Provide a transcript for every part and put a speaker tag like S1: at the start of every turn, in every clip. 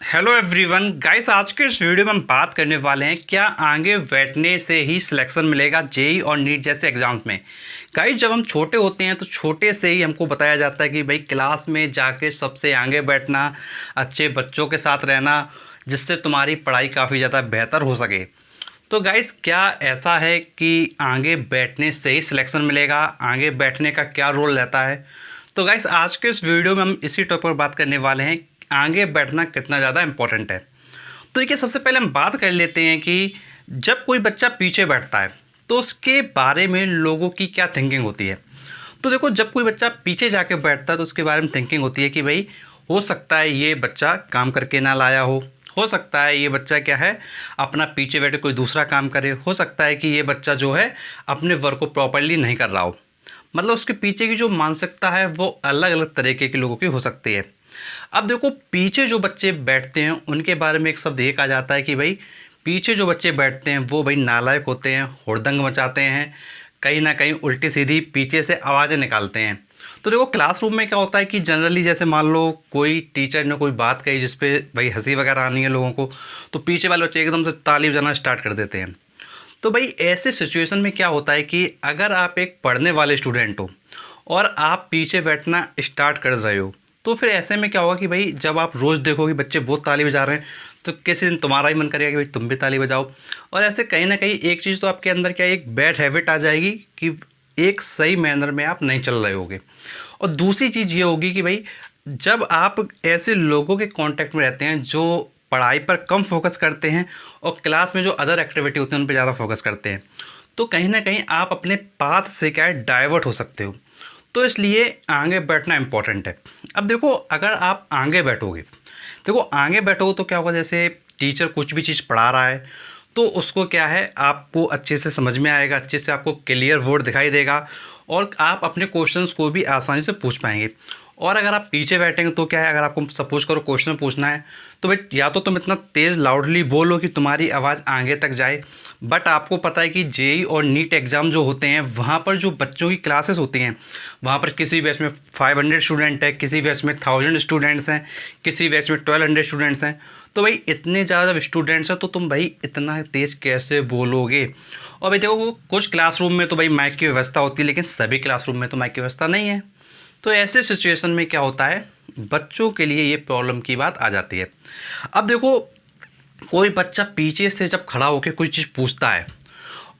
S1: Hello everyone guys, आज के इस वीडियो में हम बात करने वाले हैं क्या आगे बैठने से ही सिलेक्शन मिलेगा जेई और नीट जैसे एग्जाम्स में। गाइस, जब हम छोटे होते हैं तो छोटे से ही हमको बताया जाता है कि भाई क्लास में जाके सबसे आगे बैठना, अच्छे बच्चों के साथ रहना, जिससे तुम्हारी पढ़ाई काफ़ी ज़्यादा बेहतर हो सके। तो गाइस, क्या ऐसा है कि आगे बैठने से ही सिलेक्शन मिलेगा? आगे बैठने का क्या रोल रहता है? तो गाइस, आज के इस वीडियो में हम इसी टॉपिक पर बात करने वाले हैं, आगे बैठना कितना ज़्यादा इम्पोर्टेंट है। तो देखिए, सबसे पहले हम बात कर लेते हैं कि जब कोई बच्चा पीछे बैठता है तो उसके बारे में लोगों की क्या थिंकिंग होती है। तो देखो, जब कोई बच्चा पीछे जाके बैठता है तो उसके बारे में थिंकिंग होती है कि भाई हो सकता है ये बच्चा काम करके ना लाया हो सकता है ये बच्चा क्या है अपना पीछे बैठे कोई दूसरा काम करे, हो सकता है कि ये बच्चा जो है अपने वर्क को प्रॉपरली नहीं कर रहा हो। मतलब उसके पीछे की जो मानसिकता है वो अलग अलग तरीके के लोगों की हो सकती है। अब देखो, पीछे जो बच्चे बैठते हैं उनके बारे में एक शब्द ये कहा जाता है कि भाई पीछे जो बच्चे बैठते हैं वो भाई नालायक होते हैं, हुड़दंग मचाते हैं, कहीं ना कहीं उल्टी सीधी पीछे से आवाज़ें निकालते हैं। तो देखो, क्लासरूम में क्या होता है कि जनरली जैसे मान लो कोई टीचर ने कोई बात कही जिस पे भाई हंसी वगैरह आनी है लोगों को, तो पीछे वाले बच्चे एकदम से ताली बजाना स्टार्ट कर देते हैं। तो भाई ऐसे सिचुएशन में क्या होता है कि अगर आप एक पढ़ने वाले स्टूडेंट हो और आप पीछे बैठना स्टार्ट कर रहे हो, तो फिर ऐसे में क्या होगा कि भाई जब आप रोज़ देखोगे बच्चे बहुत ताली बजा रहे हैं तो किसी दिन तुम्हारा ही मन करेगा कि भाई तुम भी ताली बजाओ। और ऐसे कहीं ना कहीं एक चीज़ तो आपके अंदर क्या एक बैड हैबिट आ जाएगी कि एक सही मैनर में आप नहीं चल रहे होगे। और दूसरी चीज़ ये होगी कि भाई जब आप ऐसे लोगों के कांटेक्ट में रहते हैं जो पढ़ाई पर कम फोकस करते हैं और क्लास में जो अदर एक्टिविटी होती है उन पर ज़्यादा फोकस करते हैं, तो कहीं ना कहीं आप अपने पाथ से क्या है डाइवर्ट हो सकते हो। तो इसलिए आगे बैठना इम्पॉर्टेंट है। अब देखो, अगर आप आगे बैठोगे, देखो आगे बैठोगे तो क्या होगा, जैसे टीचर कुछ भी चीज़ पढ़ा रहा है तो उसको क्या है आपको अच्छे से समझ में आएगा, अच्छे से आपको क्लियर वर्ड दिखाई देगा और आप अपने क्वेश्चंस को भी आसानी से पूछ पाएंगे। और अगर आप पीछे बैठेंगे तो क्या है, अगर आपको सपोज करो क्वेश्चन पूछना है तो भाई या तो तुम इतना तेज़ लाउडली बोलो कि तुम्हारी आवाज़ आगे तक जाए। बट आपको पता है कि जेई और नीट एग्ज़ाम जो होते हैं वहाँ पर जो बच्चों की क्लासेस होती हैं, वहाँ पर किसी बैच में 500 स्टूडेंट है, किसी बैच में 1000 स्टूडेंट्स हैं, किसी बैच में 1200 स्टूडेंट्स हैं। तो भाई इतने ज़्यादा स्टूडेंट्स हैं तो तुम भाई इतना तेज़ कैसे बोलोगे। और भाई देखो, कुछ क्लासरूम में तो भाई माइक की व्यवस्था होती है लेकिन सभी क्लासरूम में तो माइक की व्यवस्था नहीं है। तो ऐसे सिचुएशन में क्या होता है, बच्चों के लिए ये प्रॉब्लम की बात आ जाती है। अब देखो, कोई बच्चा पीछे से जब खड़ा होकर कोई चीज़ पूछता है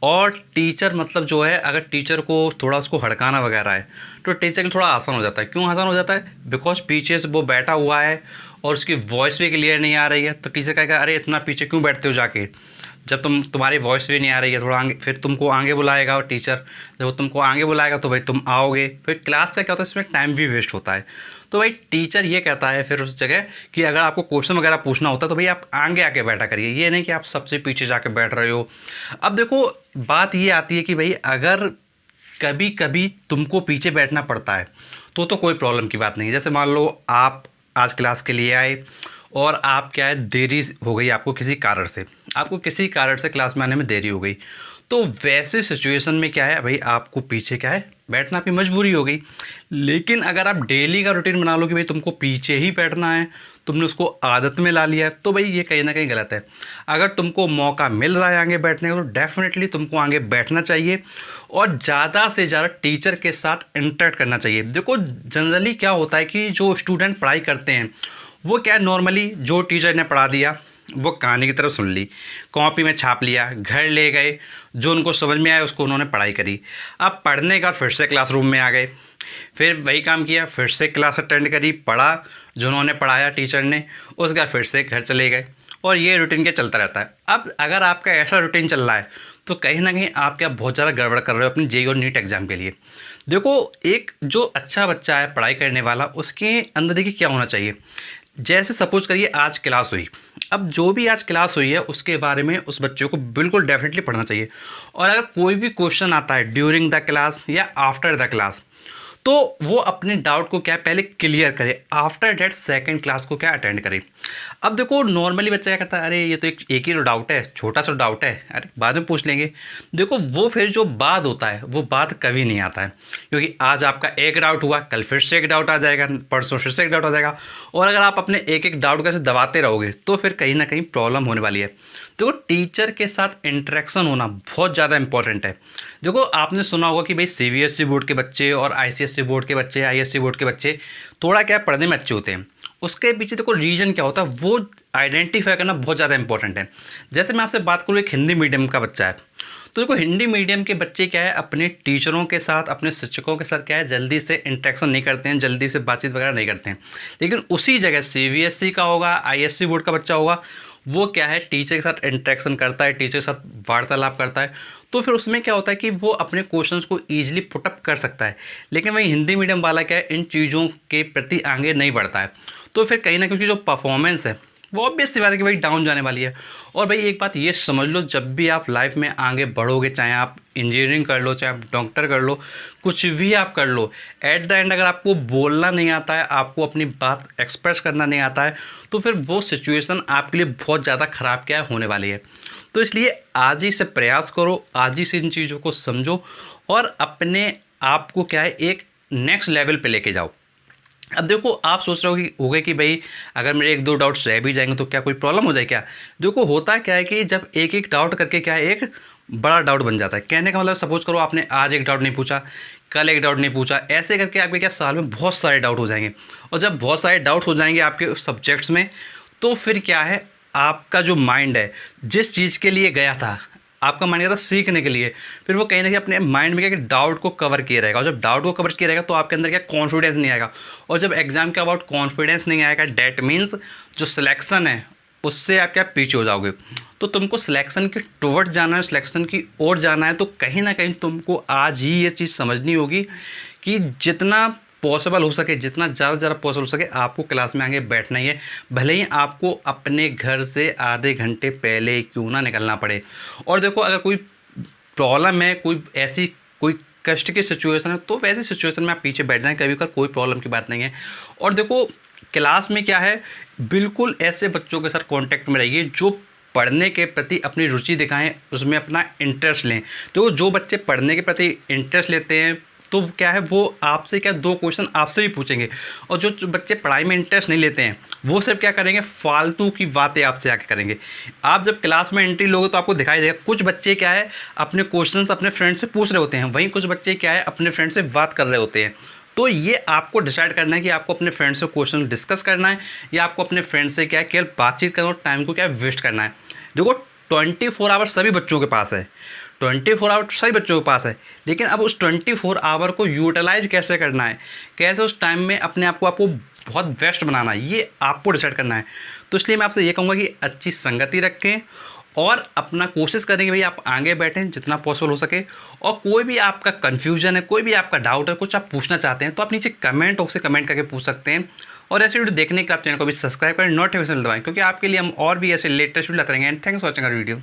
S1: और टीचर मतलब जो है अगर टीचर को थोड़ा उसको हड़काना वगैरह है तो टीचर के लिए थोड़ा आसान हो जाता है। क्यों आसान हो जाता है? बिकॉज पीछे से वो बैठा हुआ है और उसकी वॉइस भी क्लियर नहीं आ रही है, तो टीचर कहेगा अरे इतना पीछे क्यों बैठते हो जाके, जब तुम्हारी वॉइस भी नहीं आ रही है थोड़ा आगे, फिर तुमको आगे बुलाएगा और टीचर जब वो तुमको आगे बुलाएगा तो भाई तुम आओगे। फिर क्लास का क्या होता है, इसमें टाइम भी वेस्ट होता है। तो भाई टीचर ये कहता है फिर उस जगह कि अगर आपको क्वेश्चन वगैरह पूछना होता है तो भाई आप आगे आके बैठा करिए, ये नहीं कि आप सबसे पीछे जाके बैठ रहे हो। अब देखो, बात ये आती है कि भाई अगर कभी कभी तुमको पीछे बैठना पड़ता है तो कोई प्रॉब्लम की बात नहीं है। जैसे मान लो आप आज क्लास के लिए आए और आप क्या है देरी हो गई, आपको किसी कारण से क्लास में आने में देरी हो गई, तो वैसे सिचुएशन में क्या है भाई आपको पीछे क्या है बैठना आपकी मजबूरी हो गई। लेकिन अगर आप डेली का रूटीन बना लो कि भाई तुमको पीछे ही बैठना है, तुमने उसको आदत में ला लिया है, तो भाई ये कहीं ना कहीं गलत है। अगर तुमको मौका मिल रहा है आगे बैठने का तो डेफिनेटली तुमको आगे बैठना चाहिए और ज़्यादा से ज़्यादा टीचर के साथ इंटरेक्ट करना चाहिए। देखो, जनरली क्या होता है कि जो स्टूडेंट पढ़ाई करते हैं वो क्या है, नॉर्मली जो टीचर ने पढ़ा दिया वो कहानी की तरह सुन ली, कॉपी में छाप लिया, घर ले गए, जो उनको समझ में आया उसको उन्होंने पढ़ाई करी। अब पढ़ने का फिर से क्लासरूम में आ गए, फिर वही काम किया, फिर से क्लास अटेंड करी, पढ़ा जो उन्होंने पढ़ाया टीचर ने, उसके बाद फिर से घर चले गए और ये रूटीन क्या चलता रहता है। अब अगर आपका ऐसा रूटीन चल रहा है तो कहीं ना कहीं आप क्या बहुत ज़्यादा गड़बड़ कर रहे हो अपनी जेईई और नीट एग्ज़ाम के लिए। देखो, एक जो अच्छा बच्चा है पढ़ाई करने वाला, उसके अंदर देखिए क्या होना चाहिए। जैसे सपोज करिए आज क्लास हुई, अब जो भी आज क्लास हुई है उसके बारे में उस बच्चे को बिल्कुल डेफिनेटली पढ़ना चाहिए। और अगर कोई भी क्वेश्चन आता है ड्यूरिंग द क्लास या आफ्टर द क्लास, तो वो अपने डाउट को क्या है पहले क्लियर करे, आफ्टर डेट सेकंड क्लास को क्या अटेंड करे। अब देखो नॉर्मली बच्चा क्या करता है, अरे ये तो एक ही डाउट है, छोटा सा डाउट है, अरे बाद में पूछ लेंगे। देखो वो फिर जो बाद होता है वो बाद कभी नहीं आता है, क्योंकि आज आपका एक डाउट हुआ, कल फिर से एक डाउट आ जाएगा, परसों फिर से एक डाउट आ जाएगा। और अगर आप अपने एक एक डाउट कैसे दबाते रहोगे तो फिर कहीं ना कहीं प्रॉब्लम होने वाली है। देखो टीचर के साथ इंटरेक्शन होना बहुत ज़्यादा इंपॉर्टेंट है। देखो आपने सुना होगा कि भाई सीबीएसई बोर्ड के बच्चे और आईसीएसई बोर्ड के बच्चे, आईएससी बोर्ड के बच्चे थोड़ा क्या पढ़ने में अच्छे होते हैं। उसके पीछे देखो रीजन क्या होता है वो आइडेंटिफाई करना बहुत ज़्यादा इंपॉर्टेंट है। जैसे मैं आपसे बात करूँ, एक हिंदी मीडियम का बच्चा है, तो देखो हिंदी मीडियम के बच्चे क्या है अपने टीचरों के साथ, अपने शिक्षकों के साथ क्या है जल्दी से इंटरेक्शन नहीं करते हैं, जल्दी से बातचीत वगैरह नहीं करते हैं। लेकिन उसी जगह सीबीएसई का होगा, आईएससी बोर्ड का बच्चा होगा, वो क्या है टीचर के साथ इंटरेक्शन करता है, टीचर के साथ वार्तालाप करता है, तो फिर उसमें क्या होता है कि वो अपने क्वेश्चंस को ईजिली पुटअप कर सकता है। लेकिन वही हिंदी मीडियम वाला क्या है इन चीज़ों के प्रति आगे नहीं बढ़ता है, तो फिर कहीं ना क्योंकि जो परफॉर्मेंस है वो ऑब्वियस सी बात है कि भाई डाउन जाने वाली है। और भाई एक बात ये समझ लो, जब भी आप लाइफ में आगे बढ़ोगे, चाहे आप इंजीनियरिंग कर लो, चाहे आप डॉक्टर कर लो, कुछ भी आप कर लो, एट द एंड अगर आपको बोलना नहीं आता है, आपको अपनी बात एक्सप्रेस करना नहीं आता है, तो फिर वो सिचुएशन आपके लिए बहुत ज़्यादा ख़राब क्या होने वाली है। तो इसलिए आज ही से प्रयास करो, आज ही से इन चीज़ों को समझो और अपने आप को क्या है एक नेक्स्ट लेवल पे लेके जाओ। अब देखो आप सोच रहे होगे कि भाई अगर मेरे एक दो डाउट्स रह भी जाएंगे तो क्या कोई प्रॉब्लम हो जाए क्या। देखो होता क्या है कि जब एक एक डाउट करके क्या है एक बड़ा डाउट बन जाता है। कहने का मतलब सपोज करो आपने आज एक डाउट नहीं पूछा, कल एक डाउट नहीं पूछा, ऐसे करके आपके क्या साल में बहुत सारे डाउट हो जाएंगे। और जब बहुत सारे डाउट हो जाएंगे आपके सब्जेक्ट्स में, तो फिर क्या है आपका जो माइंड है जिस चीज़ के लिए गया था, आपका माइंड गया था सीखने के लिए, फिर वो कहीं ना कहीं अपने माइंड में क्या कि डाउट को कवर किया रहेगा। और जब डाउट को कवर किया रहेगा तो आपके अंदर क्या कॉन्फिडेंस नहीं आएगा। और जब एग्जाम के अबाउट कॉन्फिडेंस नहीं आएगा, डैट मीन्स जो सिलेक्शन है उससे आप क्या पीछे हो जाओगे। तो तुमको सिलेक्शन के टुवर्ड्स जाना है, सिलेक्शन की ओर जाना है, तो कहीं ना कहीं तुमको आज ही ये चीज़ समझनी होगी कि जितना पॉसिबल हो सके, जितना ज़्यादा से ज़्यादा पॉसिबल हो सके आपको क्लास में आगे बैठना ही है, भले ही आपको अपने घर से आधे घंटे पहले क्यों ना निकलना पड़े। और देखो अगर कोई प्रॉब्लम है, कोई ऐसी कोई कष्ट की सिचुएशन है, तो वैसी सिचुएशन में आप पीछे बैठ जाएं, कभी कोई प्रॉब्लम की बात नहीं है। और देखो क्लास में क्या है, बिल्कुल ऐसे बच्चों के साथ कांटेक्ट में रहिए जो पढ़ने के प्रति अपनी रुचि दिखाएं, उसमें अपना इंटरेस्ट लें। तो जो बच्चे पढ़ने के प्रति इंटरेस्ट लेते हैं तो क्या है वो आपसे क्या दो क्वेश्चन आपसे भी पूछेंगे। और जो बच्चे पढ़ाई में इंटरेस्ट नहीं लेते हैं वो सिर्फ क्या करेंगे, फालतू की बातें आपसे आके करेंगे। आप जब क्लास में एंट्री लोगे तो आपको दिखाई देगा कुछ बच्चे क्या है अपने क्वेश्चंस अपने फ्रेंड से पूछ रहे होते हैं, वहीं कुछ बच्चे क्या है अपने फ्रेंड से बात कर रहे होते हैं। तो ये आपको डिसाइड करना है कि आपको अपने फ्रेंड से क्वेश्चन डिस्कस करना है या आपको अपने फ्रेंड से क्या केवल बातचीत करना और टाइम को क्या वेस्ट करना है। देखो 24 आवर सभी बच्चों के पास है, 24 आवर सभी बच्चों के पास है, लेकिन अब उस 24 आवर को यूटिलाइज कैसे करना है, कैसे उस टाइम में अपने आप को आपको बहुत बेस्ट बनाना है, ये आपको डिसाइड करना है। तो इसलिए मैं आपसे ये कहूँगा कि अच्छी संगति रखें और अपना कोशिश करें कि भाई आप आगे बैठें जितना पॉसिबल हो सके। और कोई भी आपका कन्फ्यूजन है, कोई भी आपका डाउट है, कुछ आप पूछना चाहते हैं तो आप नीचे कमेंट बॉक्स से कमेंट करके पूछ सकते हैं। और ऐसे वीडियो देखने के आप चैनल को भी सब्सक्राइब करें, नोटिफिकेशन दबाएं, क्योंकि आपके लिए हम और भी ऐसे लेटेस्ट वीडियो लाते रहेंगे। And thanks for watching our video.